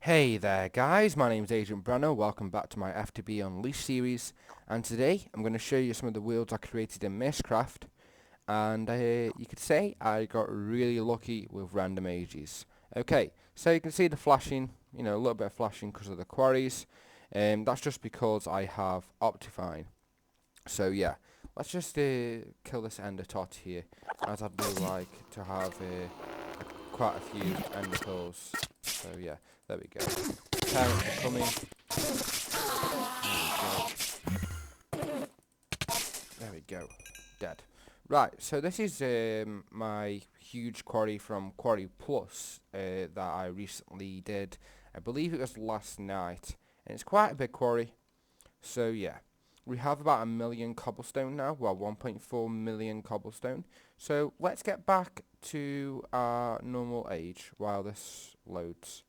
Hey there guys, my name's AgentBreno, welcome back to my FTB Unleashed series, and today I'm going to show you some of the worlds I created in Mistcraft, and you could say I got really lucky with random ages. Okay, so you can see the flashing, a little bit of flashing because of the quarries, that's just because I have Optifine. So yeah, let's just kill this ender tot here, as I do like to have quite a few ender pearls. So yeah, there we go. Parents are coming. There we go. Dead. Right, so this is my huge quarry from Quarry Plus that I recently did. I believe it was last night. And it's quite a big quarry. So yeah, we have about 1 million cobblestone now. Well, 1.4 million cobblestone. So let's get back to our normal age while this loads.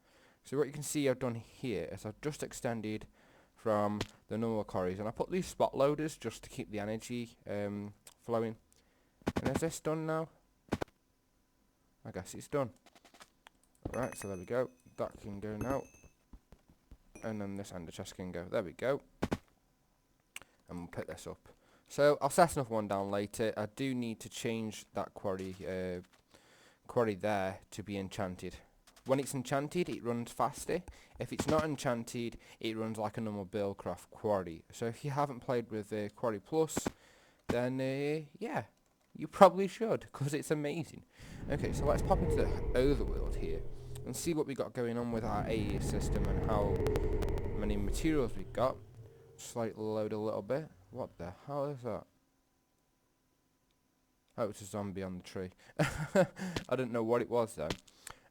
So what you can see I've done here is I've just extended from the normal quarries, and I put these spot loaders just to keep the energy flowing. And is this done now? I guess it's done. Alright, so there we go. That can go now. And then this ender chest can go. There we go. And we'll pick this up. So I'll set another one down later. I do need to change that quarry there to be enchanted. When it's enchanted, it runs faster. If it's not enchanted, it runs like a normal Buildcraft quarry. So if you haven't played with Quarry Plus, then yeah, you probably should, because it's amazing. Okay, so let's pop into the overworld here and see what we got going on with our AE system and how many materials we've got. Just like load a little bit. What the hell is that? Oh, it's a zombie on the tree. I didn't know what it was then.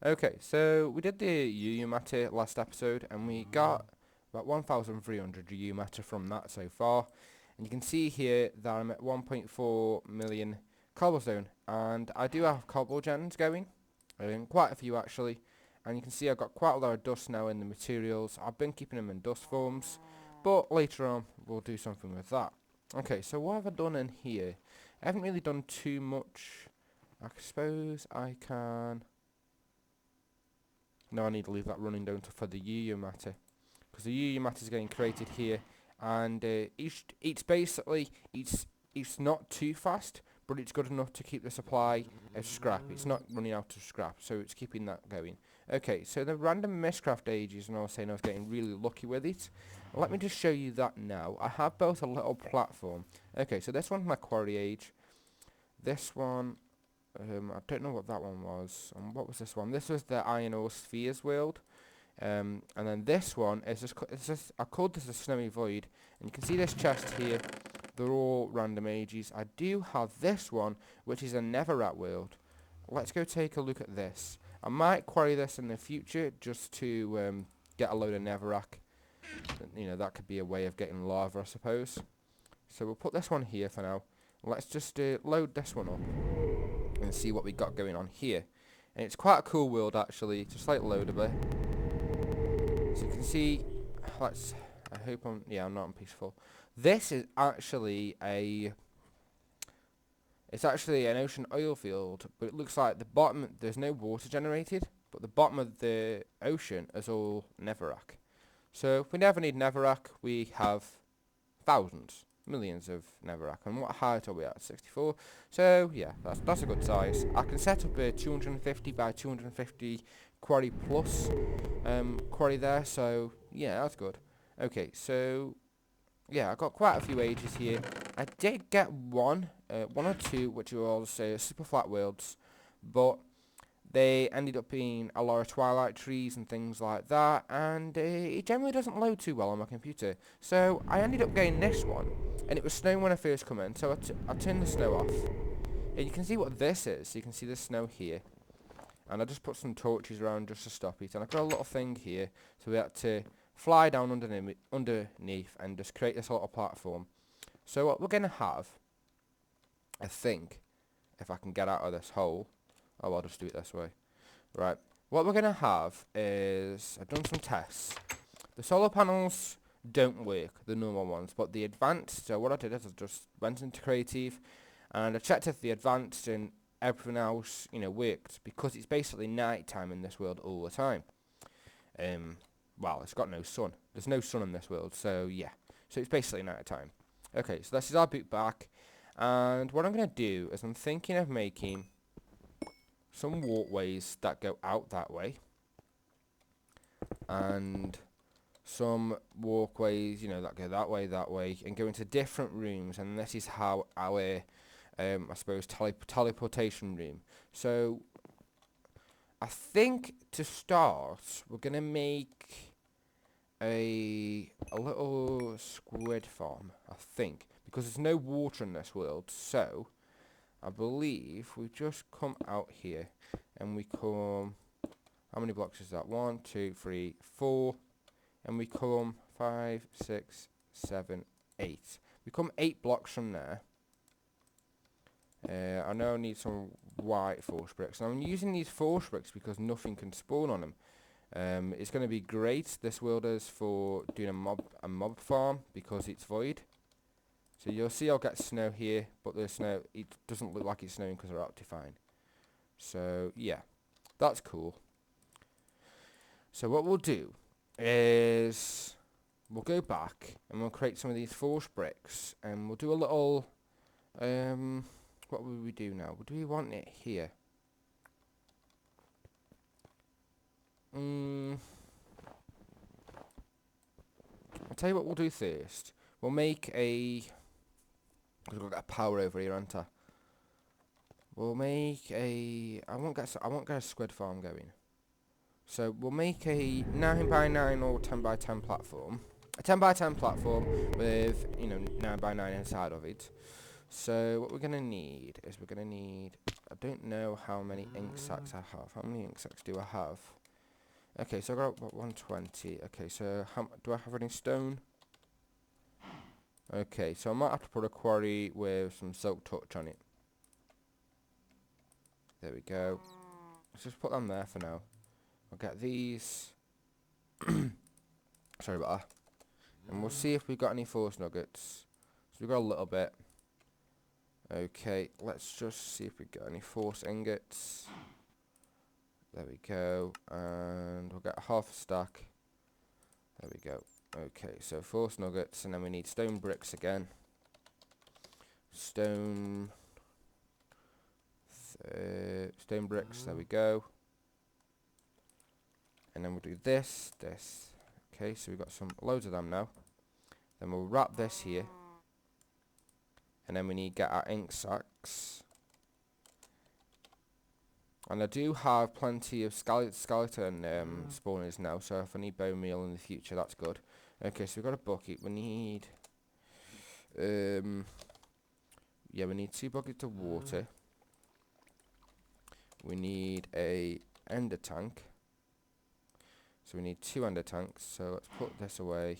Okay, so we did the UU matter last episode, and we got about 1,300 UU matter from that so far. And you can see here that I'm at 1.4 million cobblestone, and I do have cobble gens going, quite a few actually. And you can see I've got quite a lot of dust now in the materials. I've been keeping them in dust forms, but later on we'll do something with that. Okay, so what have I done in here? I haven't really done too much. I suppose I can... No, I need to leave that running down for the UU matter, because the UU matter is getting created here, and it's basically it's not too fast, but it's good enough to keep the supply of scrap. It's not running out of scrap, so it's keeping that going. Okay, so the random Mistcraft ages, and I was saying I was getting really lucky with it. Let me just show you that now. I have built a little platform. Okay, so this one's my quarry age. This one, I don't know what that one was. And what was this one? This was the iron ore spheres world. And then this one is just I called this a snowy void. And you can see this chest here. They're all random ages. I do have this one, which is a netherrack world. Let's go take a look at this. I might quarry this in the future just to get a load of netherrack. That could be a way of getting lava, I suppose. So we'll put this one here for now. Let's just load this one up and see what we got going on here. And it's quite a cool world actually. Just like load a bit. So you can see, I hope I'm not peaceful. This is actually it's actually an ocean oil field, but it looks like the bottom, there's no water generated, but the bottom of the ocean is all netherrack. So if we never need netherrack, we have thousands, millions of netherrack. And what height are we at? 64. So yeah, that's a good size. I can set up a 250 by 250 quarry plus quarry there. So yeah, that's good. Okay, so yeah, I got quite a few ages here. I did get one or two, which were all super flat worlds, but they ended up being a lot of twilight trees and things like that, and it generally doesn't load too well on my computer. So I ended up getting this one, and it was snowing when I first come in, so I turned the snow off. And you can see what this is. You can see the snow here. And I just put some torches around just to stop it. And I've got a little thing here, so we had to fly down underneath and just create this little platform. So what we're going to have, I think, if I can get out of this hole... Oh, I'll just do it this way. Right. What we're going to have is... I've done some tests. The solar panels don't work, the normal ones, but the advanced... So what I did is I just went into creative, and I checked if the advanced and everything else, worked, because it's basically night time in this world all the time. well, it's got no sun. There's no sun in this world, so yeah. So it's basically night time. Okay, so this is our boot back. And what I'm going to do is I'm thinking of making some walkways that go out that way. And some walkways, you know, that go that way, and go into different rooms. And this is how our, I suppose, teleportation room. So I think to start, we're going to make a little squid farm, I think, because there's no water in this world. So I believe we just come out here and we come, how many blocks is that? 1, 2, 3, 4, and we come 5, 6, 7, 8. We come 8 blocks from there. I know I need some white force bricks, and I'm using these force bricks because nothing can spawn on them. It's going to be great, this world is, for doing a mob farm because it's void. So you'll see I'll get snow here, but the snow, it doesn't look like it's snowing because they're Optifine. So yeah, that's cool. So what we'll do is we'll go back and we'll create some of these force bricks, and we'll do a little, what will we do now? Do we want it here? I'll tell you what we'll do first. We'll make a, because we've got a power over here, aren't I? We'll make a, I won't get a squid farm going. So we'll make a 9x9 or 10x10 platform. A 10x10 platform with, you know, 9x9 inside of it. So what we're going to need is I don't know how many ink sacks I have. How many ink sacks do I have? Okay, so I've got 120. Okay, so do I have any stone? Okay, so I might have to put a quarry with some silk touch on it. There we go. Let's just put them there for now. I'll get these. Sorry about that. And we'll see if we've got any force nuggets. So we've got a little bit. Okay, let's just see if we've got any force ingots. There we go. And we'll get half a stack. There we go. Okay, so force nuggets, and then we need stone bricks again. Stone bricks, there we go. And then we'll do this. Okay, so we've got loads of them now. Then we'll wrap this here. And then we need to get our ink sacks. And I do have plenty of skeleton spawners now, so if I need bone meal in the future, that's good. Okay, so we've got a bucket. We need, yeah, we need 2 buckets of water. We need a ender tank. So we need 2 ender tanks. So let's put this away,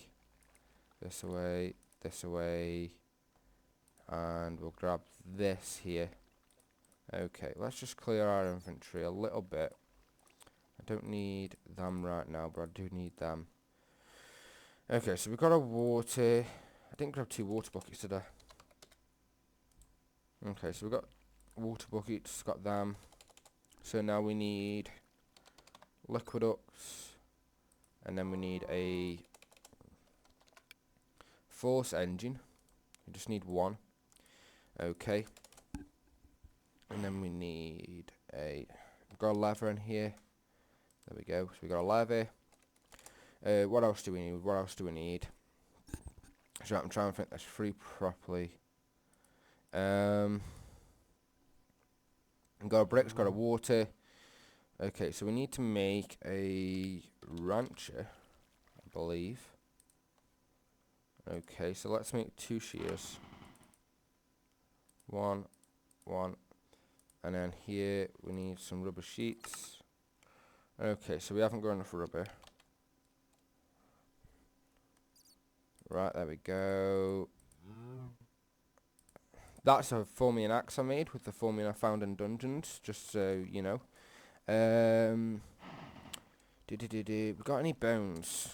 this away, this away, and we'll grab this here. Okay, let's just clear our inventory a little bit. I don't need them right now, but I do need them. Okay, so we've got a water. I didn't grab 2 water buckets today. Okay, so we've got water buckets, got them. So now we need liquiducts, and then we need a force engine. We just need 1. Okay. And then we need we've got a lever in here. There we go. So we got a lever. What else do we need? So I'm trying to think this through properly. Got a bricks, got a water. Okay, so we need to make a rancher, I believe. Okay, so let's make 2 shears. 1, and then here we need some rubber sheets. Okay, so we haven't got enough rubber. Right, there we go. That's a Formian axe I made with the Formian I found in dungeons, just so you know. We got any bones?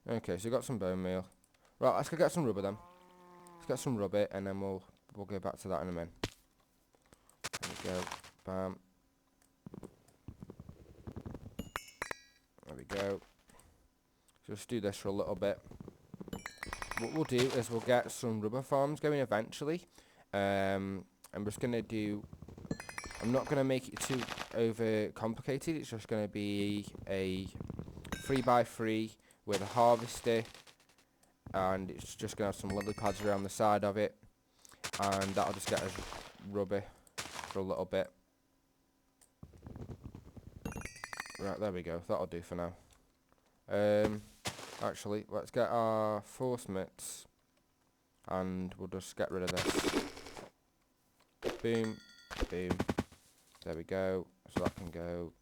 Okay, so we got some bone meal. Right, let's go get some rubber then. Let's get some rubber, and then we'll go back to that in a minute. There we go. Bam. There we go. Just do this for a little bit. What we'll do is we'll get some rubber farms going eventually. I'm just going to do... I'm not going to make it too over complicated. It's just going to be a 3x3 with a harvester, and it's just going to have some lily pads around the side of it, and that'll just get us rubber for a little bit. Right, there we go. That'll do for now. Actually, let's get our force mitts, and we'll just get rid of this. Boom, boom. There we go. So that can go,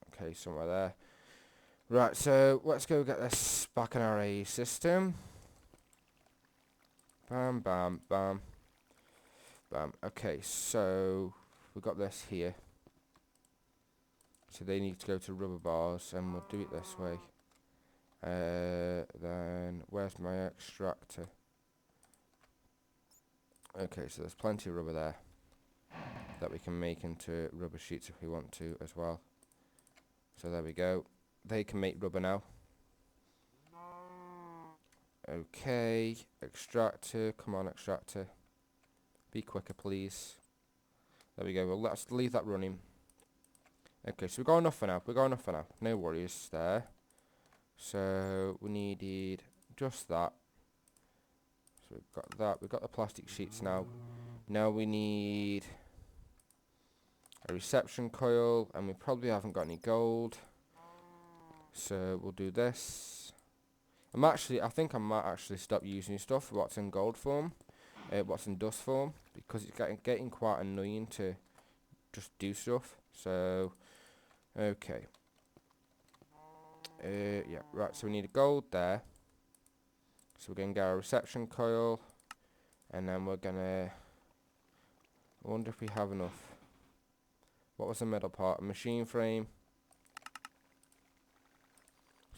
okay, somewhere there. Right, so let's go get this back in our A system. Bam, bam, bam, bam. Okay, so we've got this here. So they need to go to rubber bars, and we'll do it this way. Then where's my extractor? Okay, so there's plenty of rubber there that we can make into rubber sheets if we want to as well. So there we go. They can make rubber now. Okay, extractor, come on extractor. Be quicker please. There we go, well let's leave that running. Okay, so we've got enough for now, no worries there. So we needed just that. So we've got that, we've got the plastic sheets now. Now we need a reception coil, and we probably haven't got any gold. So we'll do this. I think I might actually stop using stuff what's in gold form, what's in dust form, because it's getting quite annoying to just do stuff. So, okay. Yeah, right, so we need a gold there. So we're going to get our reception coil, and then we're going to... I wonder if we have enough. What was the middle part? A machine frame.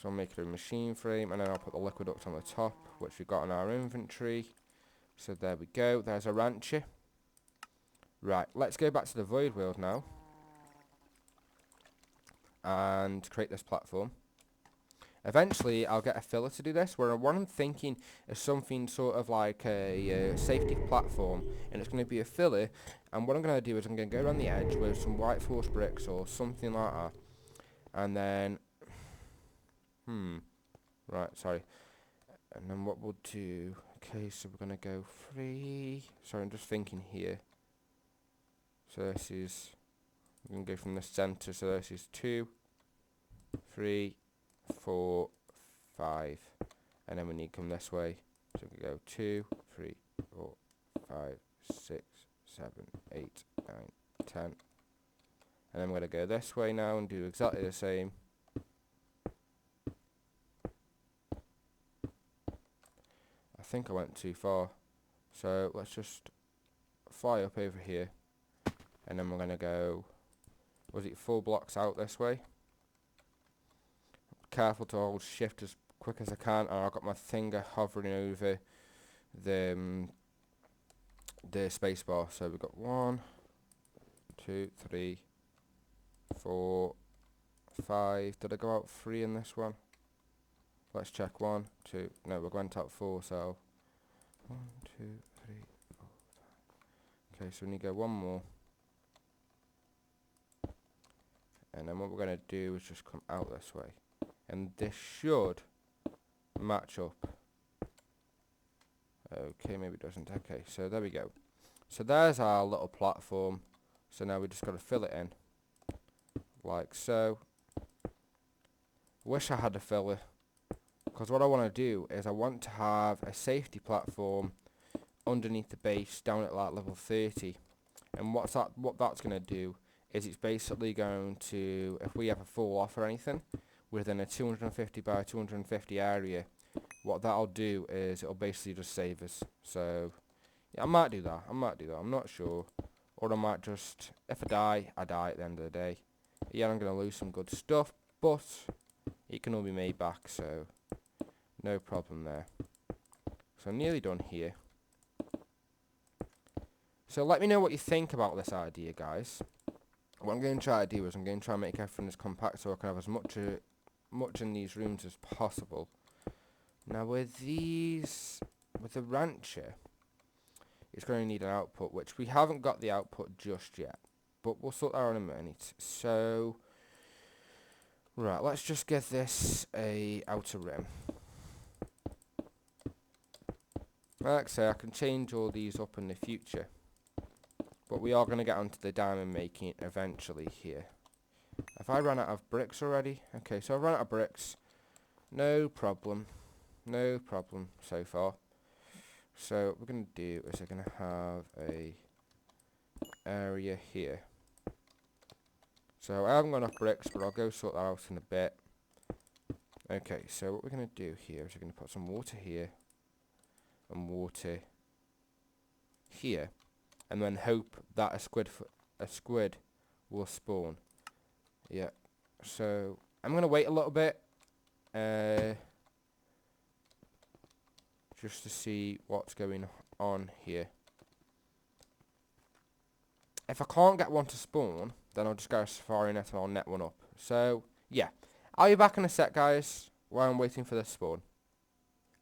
So I'll make it a machine frame, and then I'll put the liquid duct on the top, which we've got in our inventory. So there we go, there's a rancher. Right, let's go back to the void world now. And create this platform. Eventually, I'll get a filler to do this, where what I'm thinking is something sort of like a safety platform, and it's going to be a filler, and what I'm going to do is I'm going to go around the edge with some white force bricks or something like that, and then, right, sorry, and then what we'll do, okay, so we're going to go 3, sorry, I'm just thinking here, so this is, we're going to go from the center, so this is 2, 3, 4, 5, and then we need to come this way, so we go 2, 3, 4, 5, 6, 7, 8, 9, 10, and then I'm going to go this way now and do exactly the same. I think I went too far, so let's just fly up over here, and then we're going to go, was it 4 blocks out this way? Careful to hold shift as quick as I can, and I've got my finger hovering over the spacebar. So we've got 1, 2, 3, 4, 5. Did I go out 3 in this one? Let's check. 1, 2. No, we went out 4. So 1, 2, 3, 4, 5. Okay, so we need to go 1 more, and then what we're going to do is just come out this way. And this should match up. Okay, maybe it doesn't. Okay, so there we go. So there's our little platform. So now we just got to fill it in. Like so. Wish I had a filler. Because what I want to do is I want to have a safety platform underneath the base down at like level 30. And what that's going to do is it's basically going to, if we ever fall off or anything, within a 250 by 250 area, what that'll do is it'll basically just save us. So yeah, I might do that, I'm not sure. Or I might just, if I die at the end of the day. Yeah, I'm going to lose some good stuff, but it can all be made back, so no problem there. So I'm nearly done here. So let me know what you think about this idea, guys. What I'm going to try to do is I'm going to try and make everything as compact so I can have as much much in these rooms as possible. Now with the rancher, it's going to need an output, which we haven't got the output just yet, but we'll sort that out in a minute. So, right, let's just get this a outer rim. Like I say, I can change all these up in the future, but we are going to get onto the diamond making eventually here. Have I run out of bricks already? Okay, so I've run out of bricks. No problem. No problem so far. So what we're going to do is we're going to have a area here. So I haven't got enough bricks, but I'll go sort that out in a bit. Okay, so what we're going to do here is we're going to put some water here and water here, and then hope that a squid will spawn. Yeah. So I'm going to wait a little bit, just to see what's going on here. If I can't get one to spawn, then I'll just go to Safari Net and I'll net one up. So, yeah. I'll be back in a sec, guys, while I'm waiting for this spawn.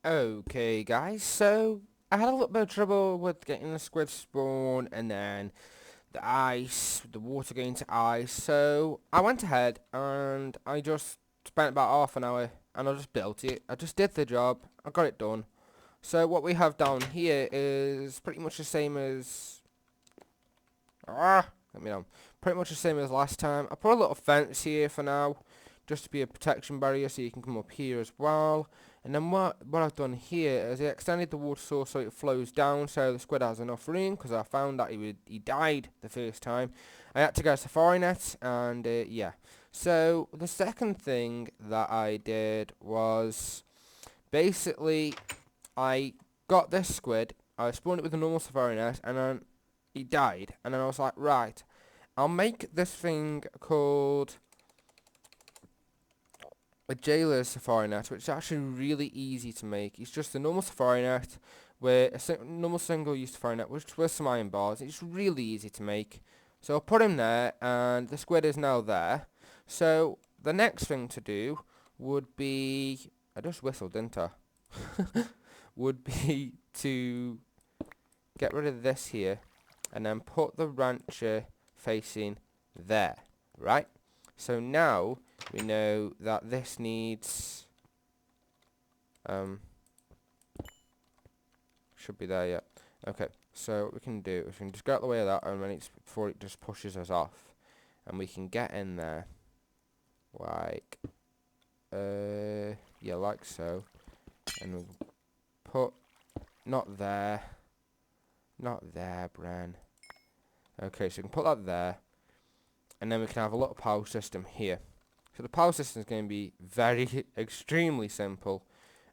Okay, guys, so I had a little bit of trouble with getting the squid spawn, and then the water going to ice. So, I went ahead and I just spent about half an hour and I just built it. I just did the job. I got it done. So what we have down here is pretty much the same as pretty much the same as last time. I put a little fence here for now, just to be a protection barrier, so you can come up here as well. And then what I've done here is I extended the water source so it flows down, so the squid has enough room, because I found that he died the first time. I had to go to Safari Net, and yeah. So the second thing that I did was basically I got this squid, I spawned it with a normal Safari Net, and then he died, and then I was like, right, I'll make this thing called a jailer's Safari Net, which is actually really easy to make. It's just a normal Safari Net, normal single-use Safari Net with some iron bars. It's really easy to make. So I'll put him there, and the squid is now there. So the next thing to do would be, I just whistled, didn't I? Would be to get rid of this here and then put the rancher facing there, right? So now we know that this needs should be there, yeah. Okay, so what we can do is we can just get out of the way of that, and then before it just pushes us off, and we can get in there like yeah, like so, and we'll put not there, Bren. Okay, so we can put that there, and then we can have a little power system here. So the power system is going to be extremely simple.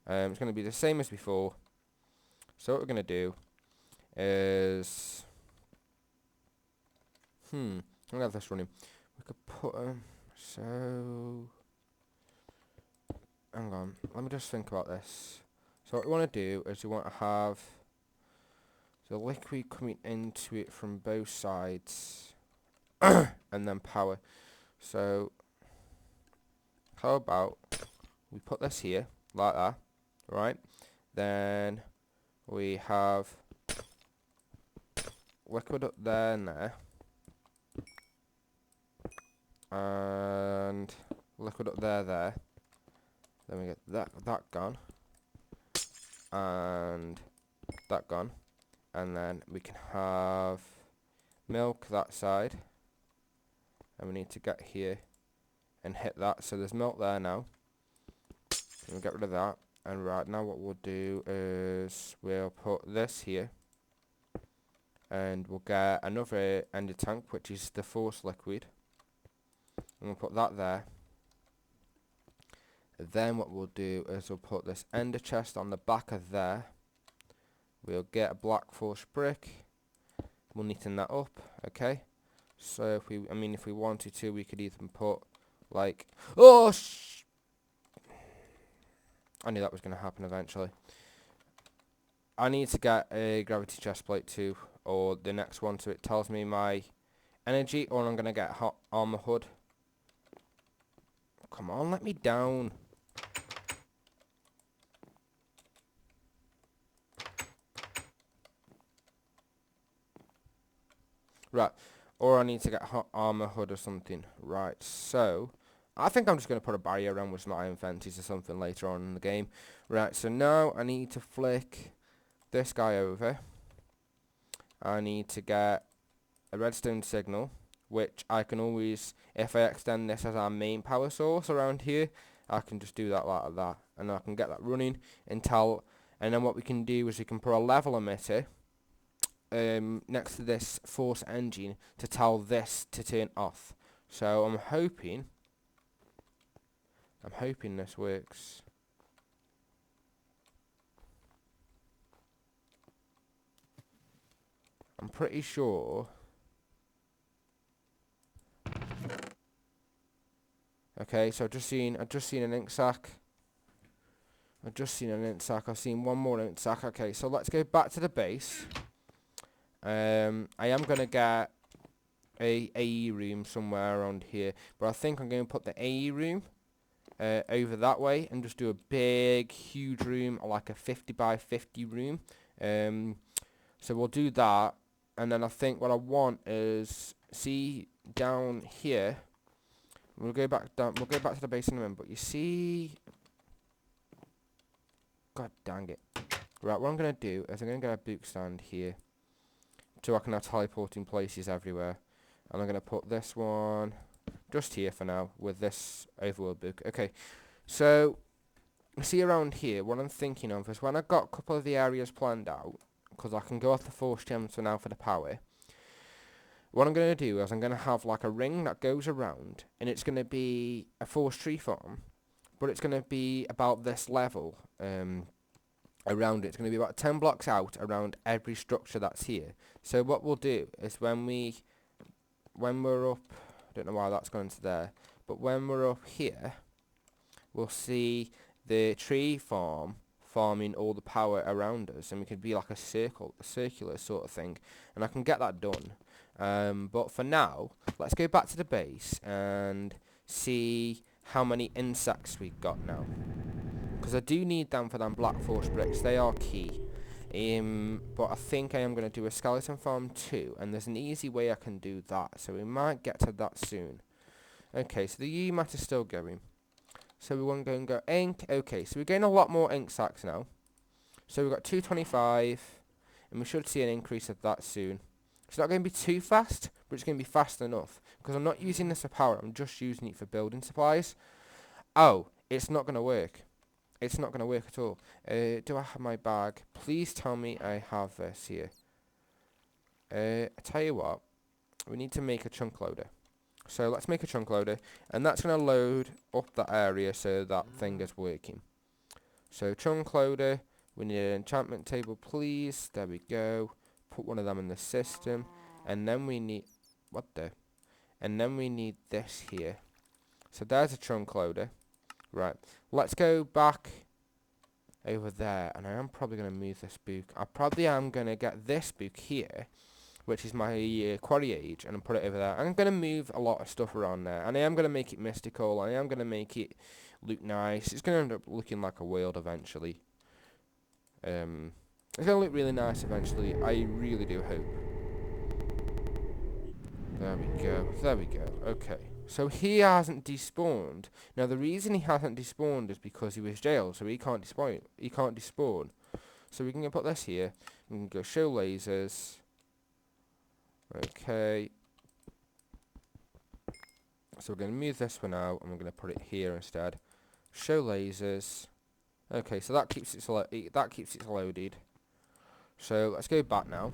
It's going to be the same as before. So what we're going to do is, I'm going to have this running. We could put so, hang on, let me just think about this. So what we want to do is we want to have the liquid coming into it from both sides, and then power. So how about we put this here like that, right? Then we have liquid up there and there, and liquid up there. Then we get that gone, and that gone, and then we can have milk that side, and we need to get here and hit that, so there's milk there now. We'll get rid of that, and right now what we'll do is we'll put this here, and we'll get another ender tank, which is the force liquid, and we'll put that there. Then what we'll do is we'll put this ender chest on the back of there. We'll get a black force brick, we'll neaten that up, okay? So if we wanted to, we could even put like, I knew that was going to happen eventually. I need to get a gravity chest plate too, or the next one, so it tells me my energy, or I'm going to get hot armor hood, come on, let me down. Right, or I need to get armor hood or something. Right, so I think I'm just going to put a barrier around with some iron fences or something later on in the game. Right, so now I need to flick this guy over. I need to get a redstone signal, which I can always, if I extend this as our main power source around here, I can just do that like that, and I can get that running until, and then what we can do is we can put a level emitter next to this force engine to tell this to turn off. So I'm hoping this works. I'm pretty sure. Okay, so I've just seen an ink sac. I've seen one more ink sac. Okay, so let's go back to the base. I am gonna get a AE room somewhere around here, but I think I'm going to put the AE room over that way and just do a big, huge room, like a 50 by 50 room. So we'll do that, and then I think what I want is, see down here. We'll go back down. We'll go back to the base in a minute. But you see, God dang it! Right, what I'm gonna do is I'm gonna get a book stand here, so I can have teleporting places everywhere. And I'm gonna put this one just here for now with this overworld book. Okay, so see around here, what I'm thinking of is when I've got a couple of the areas planned out, because I can go off the force gems for now for the power. What I'm going to do is I'm going to have like a ring that goes around, and it's going to be a force tree farm, but it's going to be about this level around it. It's going to be about 10 blocks out around every structure that's here. So what we'll do is when we're up, I don't know why that's gone to there, but when we're up here, we'll see the tree farm farming all the power around us, and we could be like a circular sort of thing, and I can get that done. But for now, let's go back to the base and see how many insects we've got now, because I do need them for them black force bricks. They are key. But I think I am going to do a skeleton farm too, and there's an easy way I can do that, so we might get to that soon. Okay, so the U mat is still going. So we want to go and go ink. Okay, so we're getting a lot more ink sacks now. So we've got 225, and we should see an increase of that soon. It's not going to be too fast, but it's going to be fast enough, because I'm not using this for power, I'm just using it for building supplies. Oh, it's not going to work. It's not going to work at all. Do I have my bag? Please tell me I have this here. I tell you what, we need to make a chunk loader. So let's make a chunk loader, and that's going to load up that area so that thing is working. So chunk loader, we need an enchantment table, please. There we go. Put one of them in the system, and then we need and then we need this here. So there's a chunk loader. Right, let's go back over there, and I am probably going to move this book. I probably am going to get this book here, which is my Quarry age, and put it over there. I'm going to move a lot of stuff around there, and I am going to make it mystical, and I am going to make it look nice. It's going to end up looking like a world eventually. It's going to look really nice eventually. I really do hope. There we go. There we go. Okay. So he hasn't despawned. Now the reason he hasn't despawned is because he was jailed, so he can't despawn. He can't despawn. So we can put this here. We can go show lasers. Okay. So we're going to move this one out, and we're going to put it here instead. Show lasers. Okay, so that keeps it loaded. So let's go back now.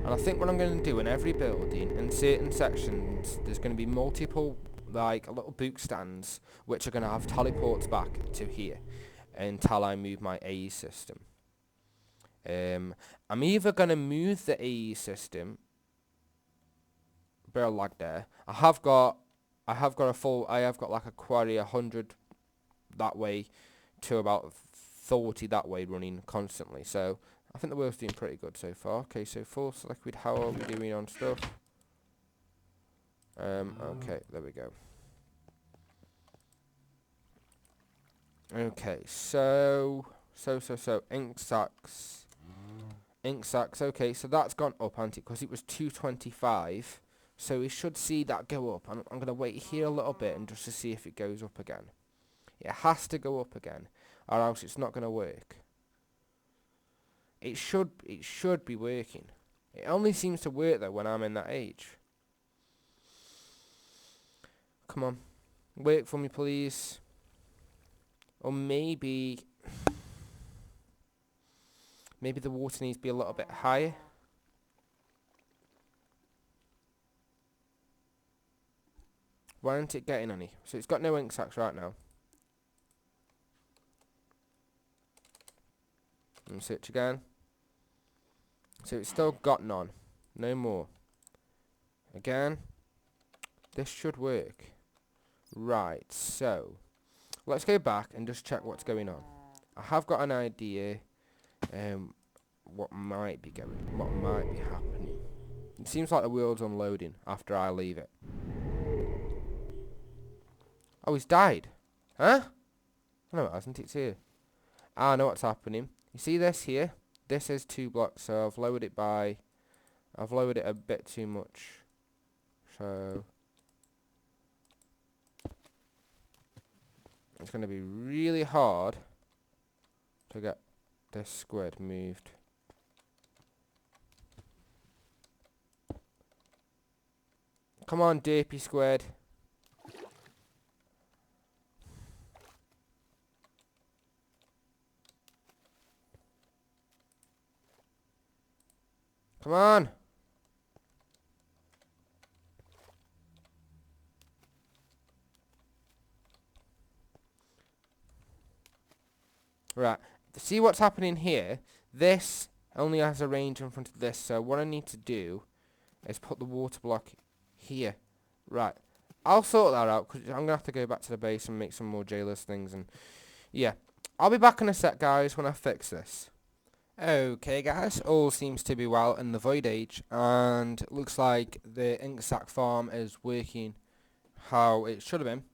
And I think what I'm going to do in every building, in certain sections, there's going to be multiple, like, little book stands, which are going to have teleports back to here until I move my AE system. I'm either going to move the AE system. Bit of lag there. I have got like a Quarry 100 that way to about 40 that way running constantly. So I think the world's doing pretty good so far. Okay, so false liquid, how are we doing on stuff? Okay, there we go. Okay, so ink sacs. Okay, so that's gone up, hasn't it? Because it was 225. So we should see that go up. I'm going to wait here a little bit and just to see if it goes up again. It has to go up again, or else it's not going to work. It should be working. It only seems to work though when I'm in that age. Come on, work for me, please. Or maybe the water needs to be a little bit higher. Why isn't it getting any? So it's got no ink sacs right now. And search again. So it's still got none. No more. Again. This should work. Right, so let's go back and just check what's going on. I have got an idea what might be happening. It seems like the world's unloading after I leave it. Oh, he's died. Huh? No, it hasn't. It's here. I know what's happening. You see this here? This is 2 blocks, so I've lowered it a bit too much. So it's going to be really hard to get this squid moved. Come on, derpy squid. Come on. Right. See what's happening here? This only has a range in front of this, so what I need to do is put the water block here. Right. I'll sort that out, because I'm going to have to go back to the base and make some more jailers things, and yeah. I'll be back in a sec, guys, when I fix this. Okay, guys, all seems to be well in the void age, and it looks like the ink sac farm is working how it should have been.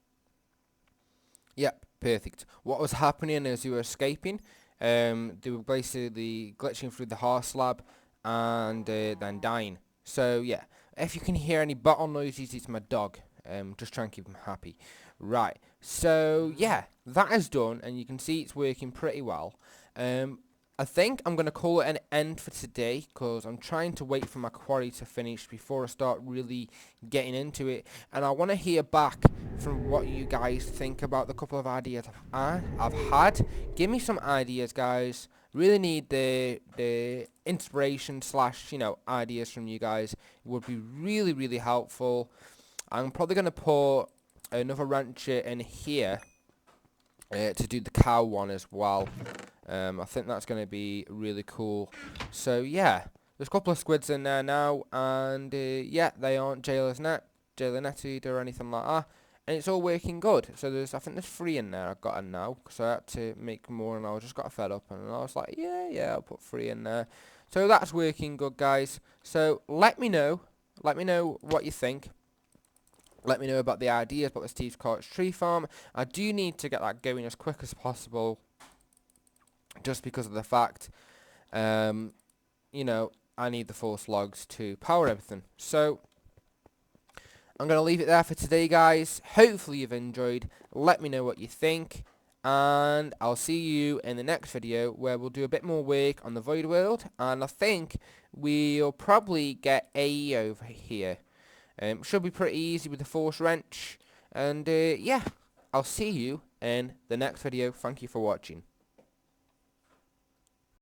Yep, perfect. What was happening is you were escaping. They were basically glitching through the horse slab and then dying. So yeah, if you can hear any bottle noises, it's my dog. Just try and keep him happy. Right. So yeah, that is done, and you can see it's working pretty well. I think I'm going to call it an end for today, because I'm trying to wait for my quarry to finish before I start really getting into it. And I want to hear back from what you guys think about the couple of ideas I've had. Give me some ideas, guys. Really need the inspiration / ideas from you guys. It would be really, really helpful. I'm probably going to put another rancher in here to do the cow one as well. I think that's going to be really cool. So yeah, there's a couple of squids in there now, and yeah, they aren't jailer-netted or anything like that, and it's all working good. So I think there's 3 in there. I've got them now, because I had to make more, and I just got fed up, and I was like, yeah, I'll put 3 in there. So that's working good, guys. So let me know what you think. Let me know about the ideas about the Steve's Cottage tree farm. I do need to get that going as quick as possible, just because of the fact, I need the 4 logs to power everything. So I'm going to leave it there for today, guys. Hopefully you've enjoyed. Let me know what you think, and I'll see you in the next video, where we'll do a bit more work on the void world, and I think we'll probably get AE over here. Should be pretty easy with the force wrench, and yeah, I'll see you in the next video. Thank you for watching.